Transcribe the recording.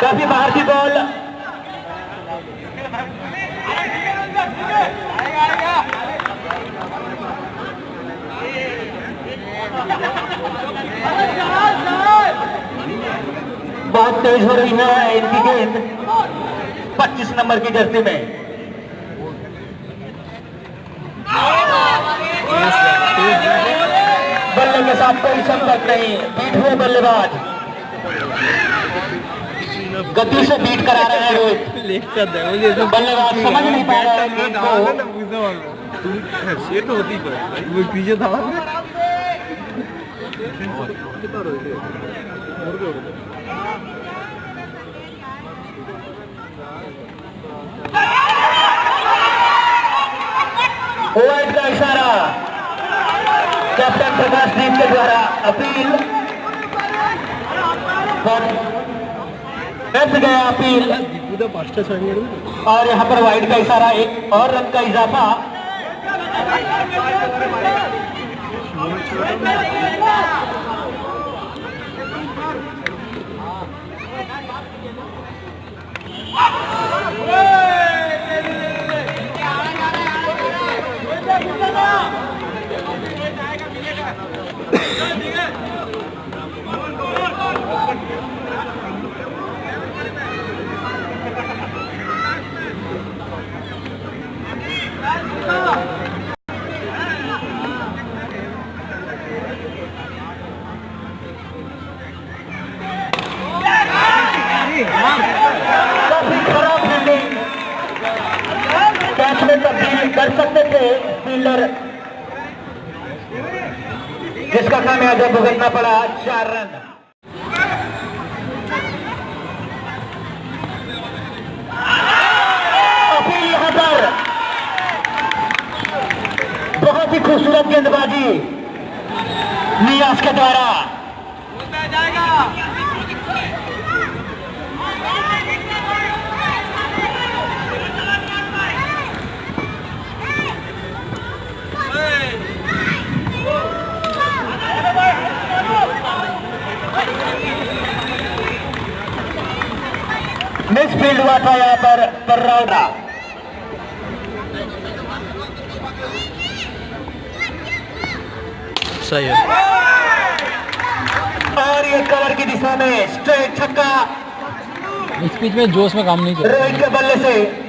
काफी बाहर की बॉल, बहुत तेज हो रही है इनकी गेंद 25 नंबर की जर्सी में। बल्ले के साथ कोई संपर्क नहीं, बीट हुए बल्लेबाज, गति से बीट करा रहे हैं रोहित। बल्लेबाज समझ नहीं पा रहा है पीछे था। ओवाइड का इशारा कैप्टन प्रकाश दीप के द्वारा, अपील रद्द गया अपील, और यहां पर वाइड का इशारा, एक और रन का इजाफा। काफी खराब फील्डिंग, कैच में तब्दील कर सकते थे फील्डर, जिसका खामियाजा भुगतना पड़ा 4 रन। अपील यहां पर बहुत ही खूबसूरत गेंदबाजी नियाज के द्वारा। मिस फील्ड हुआ था यहाँ पर पर्राउडा, सही है, और ये कवर की दिशा में स्ट्रेट छक्का, इस पिच में जोश में काम नहीं किया रोहित के बल्ले से।